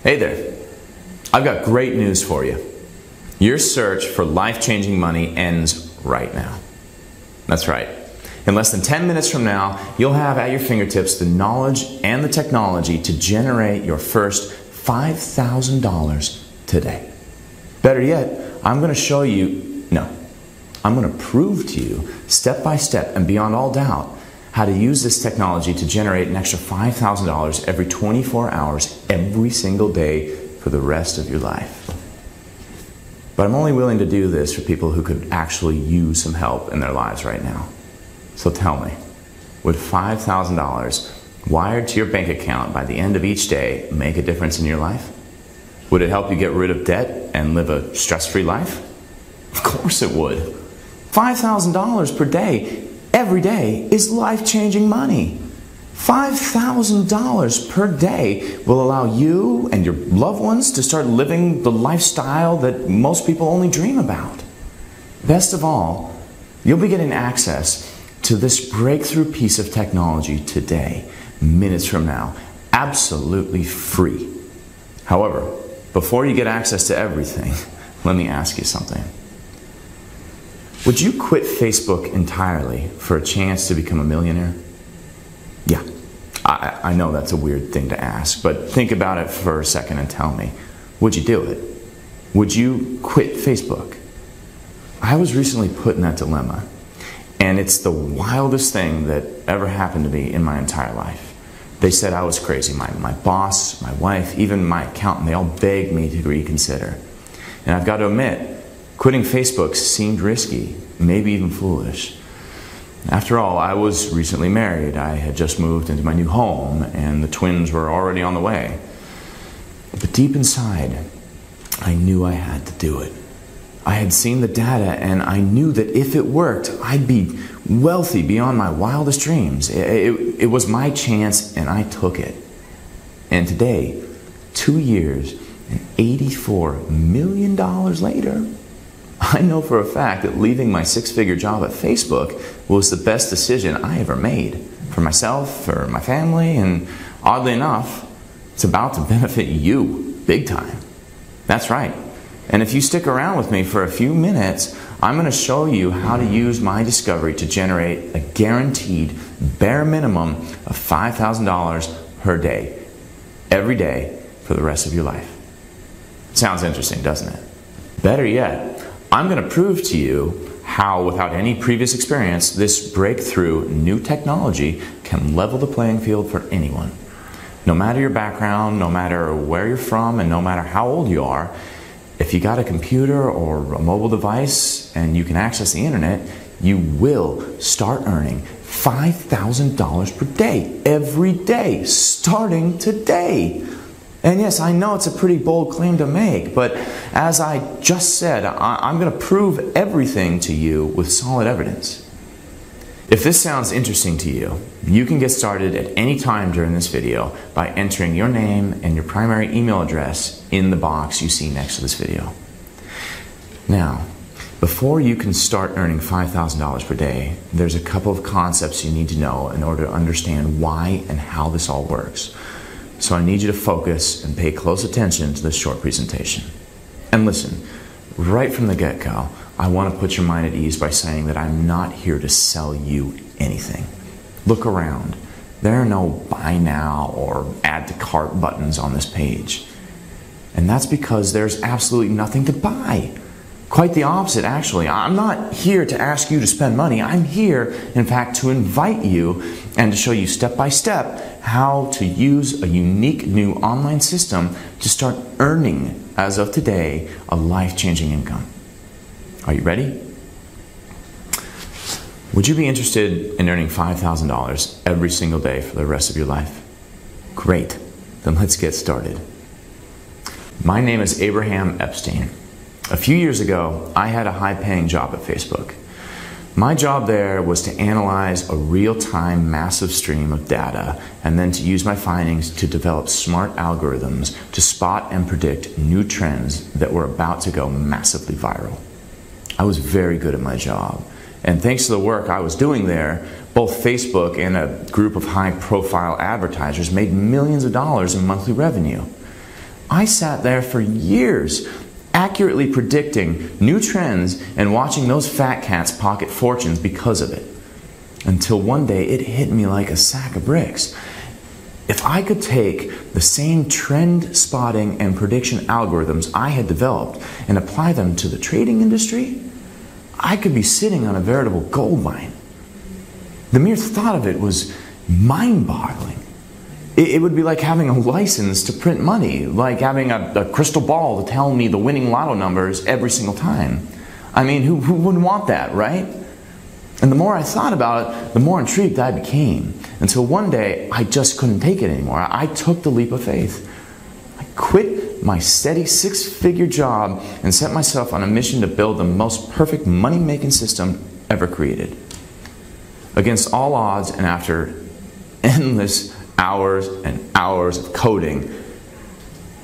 Hey there. I've got great news for you. Your search for life-changing money ends right now. That's right. In less than 10 minutes from now, you'll have at your fingertips the knowledge and the technology to generate your first $5,000 today. Better yet, I'm going to prove to you, step by step and beyond all doubt, how to use this technology to generate an extra $5,000 every 24 hours, every single day for the rest of your life. But I'm only willing to do this for people who could actually use some help in their lives right now. So tell me, would $5,000 wired to your bank account by the end of each day make a difference in your life? Would it help you get rid of debt and live a stress-free life? Of course it would. $5,000 per day, every day, is life-changing money. $5,000 per day will allow you and your loved ones to start living the lifestyle that most people only dream about. Best of all, you'll be getting access to this breakthrough piece of technology today, minutes from now, absolutely free. However, before you get access to everything, let me ask you something. Would you quit Facebook entirely for a chance to become a millionaire? Yeah, I know that's a weird thing to ask, but think about it for a second and tell me, would you do it? Would you quit Facebook? I was recently put in that dilemma, and it's the wildest thing that ever happened to me in my entire life. They said I was crazy. My boss, my wife, even my accountant, they all begged me to reconsider. And I've got to admit, quitting Facebook seemed risky, maybe even foolish. After all, I was recently married. I had just moved into my new home, and the twins were already on the way. But deep inside, I knew I had to do it. I had seen the data, and I knew that if it worked, I'd be wealthy beyond my wildest dreams. It was my chance, and I took it. And today, 2 years and $84 million later, I know for a fact that leaving my six-figure job at Facebook was the best decision I ever made for myself, for my family, and oddly enough, it's about to benefit you big time. That's right. And if you stick around with me for a few minutes, I'm going to show you how to use my discovery to generate a guaranteed bare minimum of $5,000 per day, every day for the rest of your life. Sounds interesting, doesn't it? Better yet, I'm going to prove to you how, without any previous experience, this breakthrough new technology can level the playing field for anyone. No matter your background, no matter where you're from, and no matter how old you are, if you got a computer or a mobile device and you can access the internet, you will start earning $5,000 per day, every day, starting today. And yes, I know it's a pretty bold claim to make, but as I just said, I'm going to prove everything to you with solid evidence. If this sounds interesting to you, you can get started at any time during this video by entering your name and your primary email address in the box you see next to this video. Now, before you can start earning $5,000 per day, there's a couple of concepts you need to know in order to understand why and how this all works. So I need you to focus and pay close attention to this short presentation. And listen, right from the get-go, I want to put your mind at ease by saying that I'm not here to sell you anything. Look around. There are no buy now or add to cart buttons on this page. And that's because there's absolutely nothing to buy. Quite the opposite, actually. I'm not here to ask you to spend money. I'm here, in fact, to invite you and to show you step by step how to use a unique new online system to start earning, as of today, a life-changing income. Are you ready? Would you be interested in earning $5,000 every single day for the rest of your life? Great. Then let's get started. My name is Abraham Epstein. A few years ago, I had a high-paying job at Facebook. My job there was to analyze a real-time massive stream of data and then to use my findings to develop smart algorithms to spot and predict new trends that were about to go massively viral. I was very good at my job, and thanks to the work I was doing there, both Facebook and a group of high-profile advertisers made millions of dollars in monthly revenue. I sat there for years, accurately predicting new trends and watching those fat cats pocket fortunes because of it. Until one day it hit me like a sack of bricks. If I could take the same trend spotting and prediction algorithms I had developed and apply them to the trading industry, I could be sitting on a veritable gold mine. The mere thought of it was mind-boggling. It would be like having a license to print money, like having a crystal ball to tell me the winning lotto numbers every single time. I mean, who wouldn't want that, right? And the more I thought about it, the more intrigued I became, until one day I just couldn't take it anymore. I took the leap of faith. I quit my steady six-figure job and set myself on a mission to build the most perfect money-making system ever created. Against all odds, and after endless hours and hours of coding,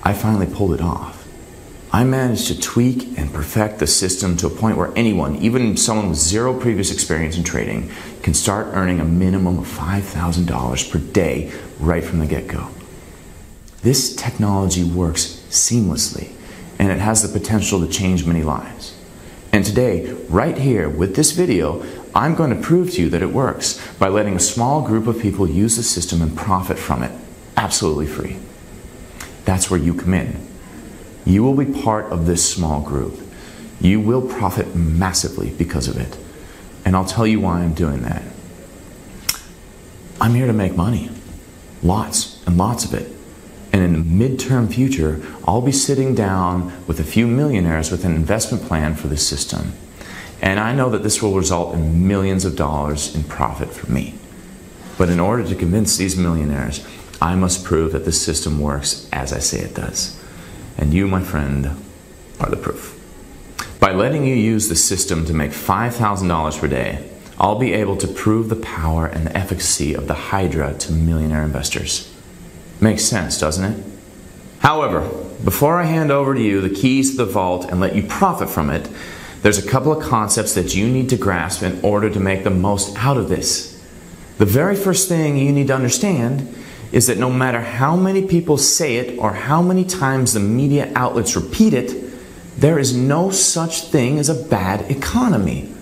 I finally pulled it off. I managed to tweak and perfect the system to a point where anyone, even someone with zero previous experience in trading, can start earning a minimum of $5,000 per day right from the get-go. This technology works seamlessly, and it has the potential to change many lives. And today, right here with this video, I'm going to prove to you that it works by letting a small group of people use the system and profit from it, absolutely free. That's where you come in. You will be part of this small group. You will profit massively because of it. And I'll tell you why I'm doing that. I'm here to make money. Lots and lots of it. And in the midterm future, I'll be sitting down with a few millionaires with an investment plan for this system. And I know that this will result in millions of dollars in profit for me. But in order to convince these millionaires, I must prove that this system works as I say it does. And you, my friend, are the proof. By letting you use the system to make $5,000 per day, I'll be able to prove the power and the efficacy of the Hydra to millionaire investors. Makes sense, doesn't it? However, before I hand over to you the keys to the vault and let you profit from it, there's a couple of concepts that you need to grasp in order to make the most out of this. The very first thing you need to understand is that no matter how many people say it or how many times the media outlets repeat it, there is no such thing as a bad economy.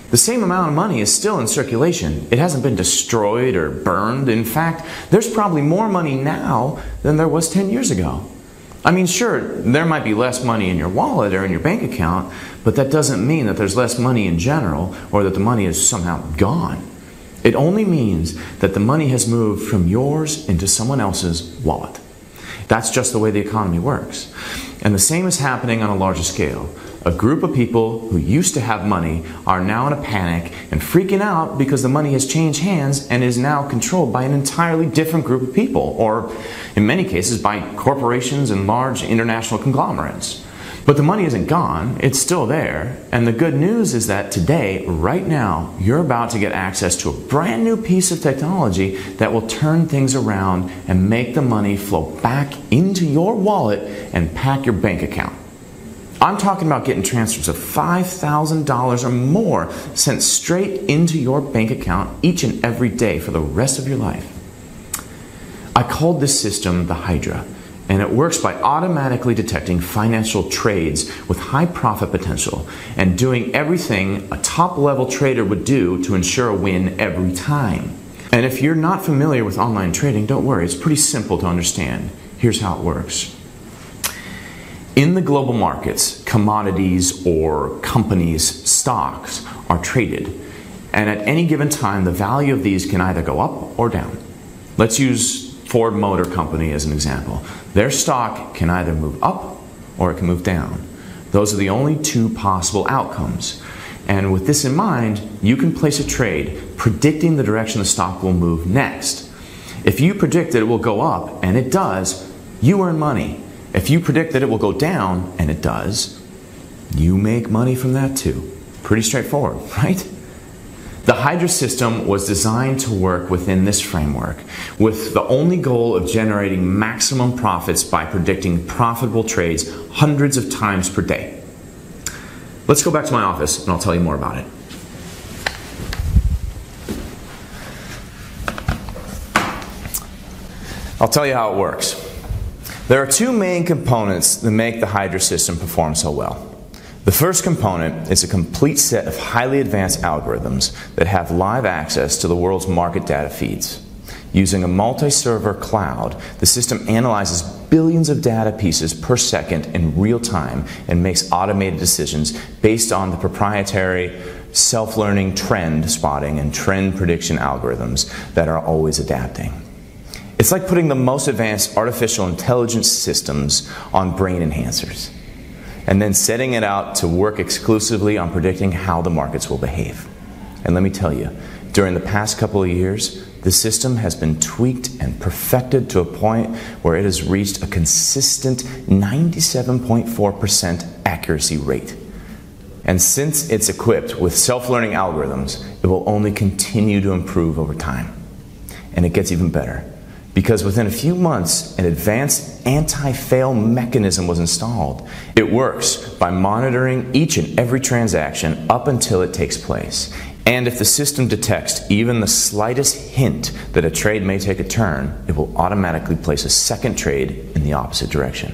The same amount of money is still in circulation. It hasn't been destroyed or burned. In fact, there's probably more money now than there was 10 years ago. I mean, sure, there might be less money in your wallet or in your bank account, but that doesn't mean that there's less money in general or that the money is somehow gone. It only means that the money has moved from yours into someone else's wallet. That's just the way the economy works. And the same is happening on a larger scale. A group of people who used to have money are now in a panic and freaking out because the money has changed hands and is now controlled by an entirely different group of people, or in many cases by corporations and large international conglomerates. But the money isn't gone, it's still there. And the good news is that today, right now, you're about to get access to a brand new piece of technology that will turn things around and make the money flow back into your wallet and pack your bank account. I'm talking about getting transfers of $5,000 or more sent straight into your bank account each and every day for the rest of your life. I called this system the Hydra. And it works by automatically detecting financial trades with high profit potential and doing everything a top-level trader would do to ensure a win every time. And if you're not familiar with online trading, don't worry, it's pretty simple to understand. Here's how it works. In the global markets, commodities or companies' stocks are traded. And at any given time, the value of these can either go up or down. Let's use Ford Motor Company as an example. Their stock can either move up or it can move down. Those are the only two possible outcomes. And with this in mind, you can place a trade predicting the direction the stock will move next. If you predict that it will go up, and it does, you earn money. If you predict that it will go down, and it does, you make money from that too. Pretty straightforward, right? The Hydra system was designed to work within this framework, with the only goal of generating maximum profits by predicting profitable trades hundreds of times per day. Let's go back to my office and I'll tell you more about it. I'll tell you how it works. There are two main components that make the Hydra system perform so well. The first component is a complete set of highly advanced algorithms that have live access to the world's market data feeds. Using a multi-server cloud, the system analyzes billions of data pieces per second in real time and makes automated decisions based on the proprietary self-learning trend spotting and trend prediction algorithms that are always adapting. It's like putting the most advanced artificial intelligence systems on brain enhancers, and then setting it out to work exclusively on predicting how the markets will behave. And let me tell you, during the past couple of years, the system has been tweaked and perfected to a point where it has reached a consistent 97.4% accuracy rate. And since it's equipped with self-learning algorithms, it will only continue to improve over time. And it gets even better, because within a few months, an advanced anti-fail mechanism was installed. It works by monitoring each and every transaction up until it takes place. And if the system detects even the slightest hint that a trade may take a turn, it will automatically place a second trade in the opposite direction,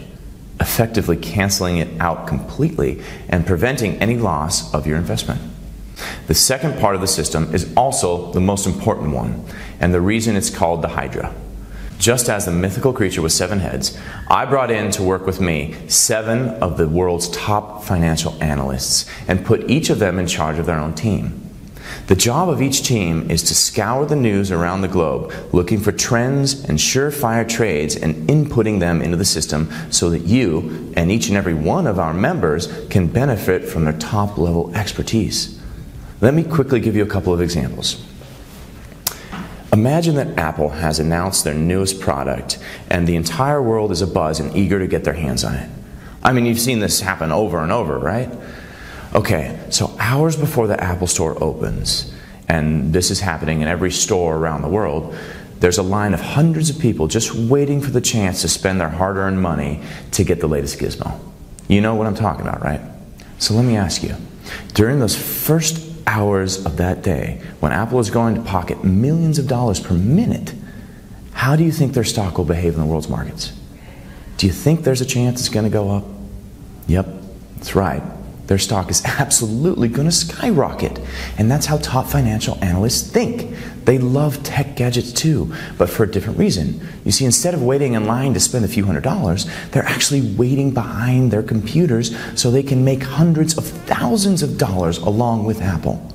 effectively canceling it out completely and preventing any loss of your investment. The second part of the system is also the most important one, and the reason it's called the Hydra. Just as the mythical creature with 7 heads, I brought in to work with me 7 of the world's top financial analysts and put each of them in charge of their own team. The job of each team is to scour the news around the globe, looking for trends and surefire trades and inputting them into the system so that you and each and every one of our members can benefit from their top-level expertise. Let me quickly give you a couple of examples. Imagine that Apple has announced their newest product and the entire world is abuzz and eager to get their hands on it. I mean, you've seen this happen over and over, right? Okay, so hours before the Apple Store opens, and this is happening in every store around the world, there's a line of hundreds of people just waiting for the chance to spend their hard-earned money to get the latest gizmo. You know what I'm talking about, right? So let me ask you, during those first hours of that day, when Apple is going to pocket millions of dollars per minute, how do you think their stock will behave in the world's markets? Do you think there's a chance it's going to go up? Yep, that's right. Their stock is absolutely going to skyrocket. And that's how top financial analysts think. They love tech gadgets too, but for a different reason. You see, instead of waiting in line to spend a few $100s, they're actually waiting behind their computers so they can make hundreds of thousands of dollars along with Apple.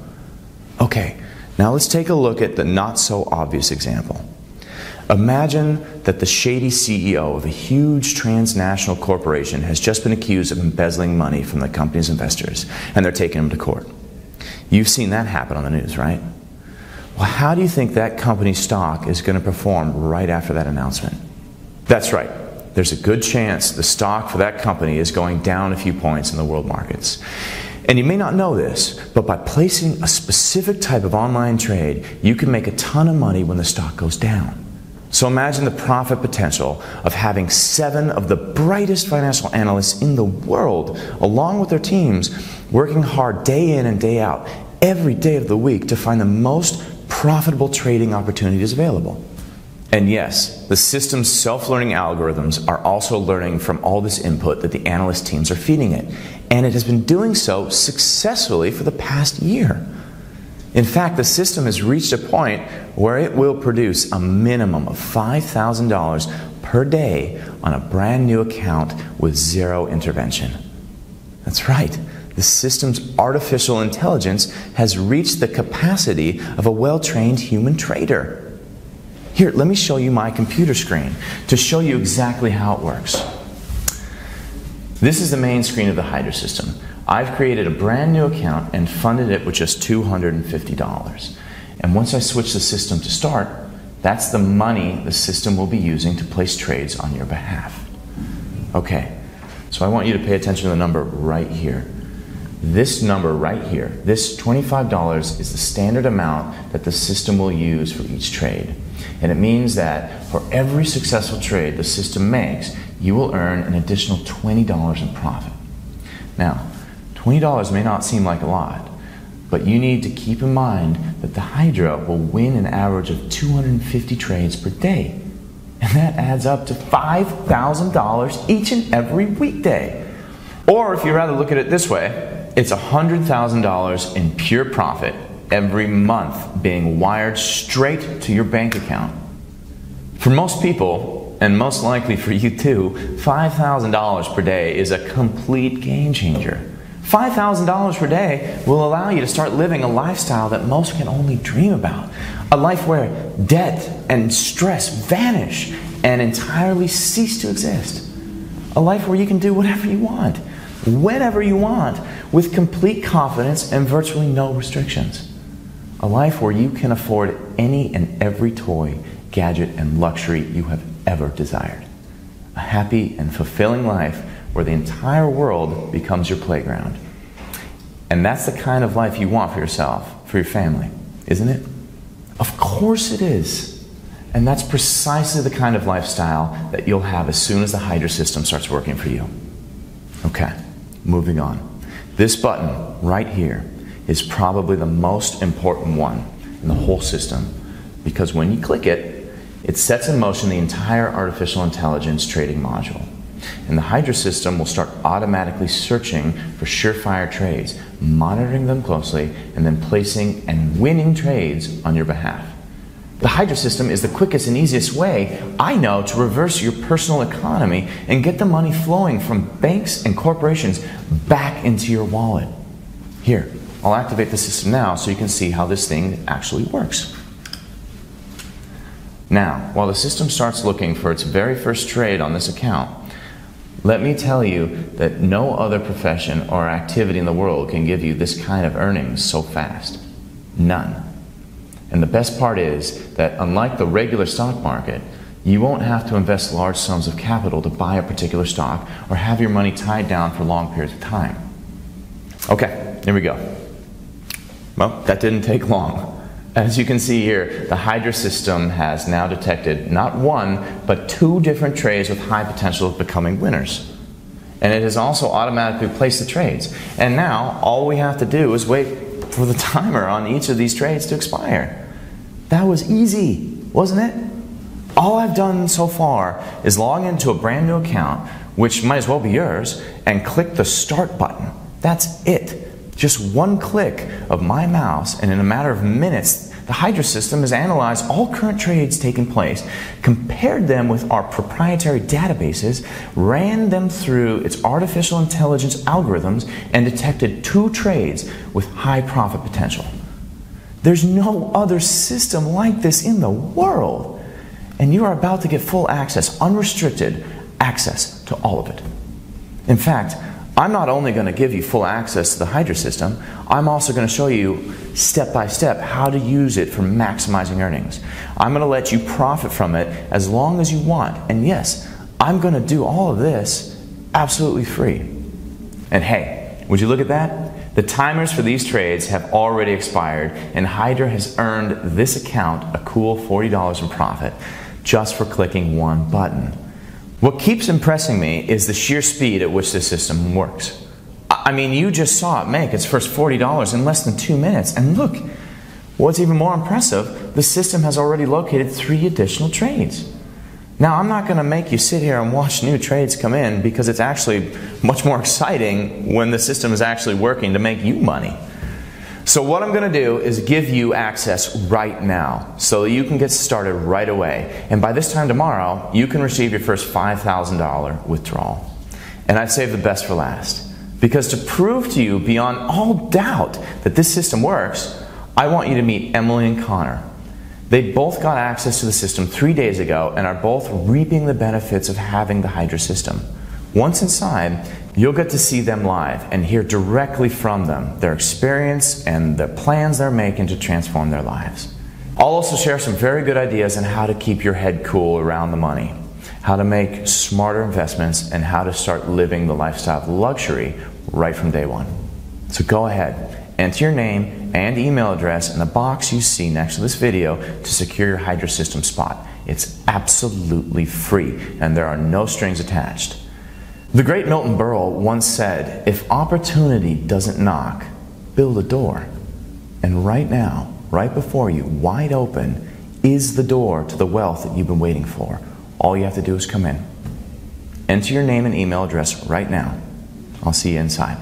Okay, now let's take a look at the not so obvious example. Imagine that the shady CEO of a huge transnational corporation has just been accused of embezzling money from the company's investors, and they're taking him to court. You've seen that happen on the news, right? Well, how do you think that company's stock is going to perform right after that announcement? That's right. There's a good chance the stock for that company is going down a few points in the world markets. And you may not know this, but by placing a specific type of online trade, you can make a ton of money when the stock goes down. So imagine the profit potential of having 7 of the brightest financial analysts in the world, along with their teams, working hard day in and day out, every day of the week to find the most profitable trading opportunities available. And yes, the system's self-learning algorithms are also learning from all this input that the analyst teams are feeding it. And it has been doing so successfully for the past year. In fact, the system has reached a point where it will produce a minimum of $5,000 per day on a brand new account with zero intervention. That's right. The system's artificial intelligence has reached the capacity of a well-trained human trader. Here, let me show you my computer screen to show you exactly how it works. This is the main screen of the Hydra system. I've created a brand new account and funded it with just $250. And once I switch the system to start, that's the money the system will be using to place trades on your behalf. Okay, so I want you to pay attention to the number right here. This number right here, this $25, is the standard amount that the system will use for each trade. And it means that for every successful trade the system makes, you will earn an additional $20 in profit. Now, $20 may not seem like a lot, but you need to keep in mind that the Hydra will win an average of 250 trades per day. And that adds up to $5,000 each and every weekday. Or if you'd rather look at it this way, it's $100,000 in pure profit every month being wired straight to your bank account. For most people, and most likely for you too, $5,000 per day is a complete game changer. $5,000 per day will allow you to start living a lifestyle that most can only dream about. A life where debt and stress vanish and entirely cease to exist. A life where you can do whatever you want, whenever you want, with complete confidence and virtually no restrictions. A life where you can afford any and every toy, gadget, and luxury you have ever desired. A happy and fulfilling life where the entire world becomes your playground. And that's the kind of life you want for yourself, for your family, isn't it? Of course it is. And that's precisely the kind of lifestyle that you'll have as soon as the Hydra system starts working for you. Okay, moving on. This button right here is probably the most important one in the whole system, because when you click it, it sets in motion the entire artificial intelligence trading module. And the Hydra system will start automatically searching for surefire trades, monitoring them closely, and then placing and winning trades on your behalf. The Hydra system is the quickest and easiest way I know to reverse your personal economy and get the money flowing from banks and corporations back into your wallet. Here, I'll activate the system now so you can see how this thing actually works. Now, while the system starts looking for its very first trade on this account, let me tell you that no other profession or activity in the world can give you this kind of earnings so fast. None. And the best part is that unlike the regular stock market, you won't have to invest large sums of capital to buy a particular stock or have your money tied down for long periods of time. Okay, here we go. Well, that didn't take long. As you can see here, the Hydra system has now detected not one, but 2 different trades with high potential of becoming winners. And it has also automatically placed the trades. And now, all we have to do is wait for the timer on each of these trades to expire. That was easy, wasn't it? All I've done so far is log into a brand new account, which might as well be yours, and click the Start button. That's it. Just one click of my mouse, and in a matter of minutes, the Hydra system has analyzed all current trades taking place, compared them with our proprietary databases, ran them through its artificial intelligence algorithms, and detected 2 trades with high profit potential. There's no other system like this in the world, and you are about to get full access, unrestricted access to all of it. In fact, I'm not only going to give you full access to the Hydra system, I'm also going to show you step by step how to use it for maximizing earnings. I'm going to let you profit from it as long as you want. And yes, I'm going to do all of this absolutely free. And hey, would you look at that? The timers for these trades have already expired, and Hydra has earned this account a cool $40 in profit just for clicking one button. What keeps impressing me is the sheer speed at which this system works. I mean, you just saw it make its first $40 in less than 2 minutes. And look, what's even more impressive, the system has already located 3 additional trades. Now, I'm not going to make you sit here and watch new trades come in, because it's actually much more exciting when the system is actually working to make you money. So what I'm going to do is give you access right now so that you can get started right away. And by this time tomorrow, you can receive your first $5,000 withdrawal. And I've saved the best for last, because to prove to you beyond all doubt that this system works, I want you to meet Emily and Connor. They both got access to the system 3 days ago and are both reaping the benefits of having the Hydra system. Once inside, you'll get to see them live and hear directly from them, their experience and the plans they're making to transform their lives. I'll also share some very good ideas on how to keep your head cool around the money, how to make smarter investments, and how to start living the lifestyle of luxury right from day one. So go ahead, enter your name and email address in the box you see next to this video to secure your Hydra system spot. It's absolutely free and there are no strings attached. The great Milton Berle once said, if opportunity doesn't knock, build a door. And right now, right before you, wide open, is the door to the wealth that you've been waiting for All you have to do is come in. Enter your name and email address right now. I'll see you inside.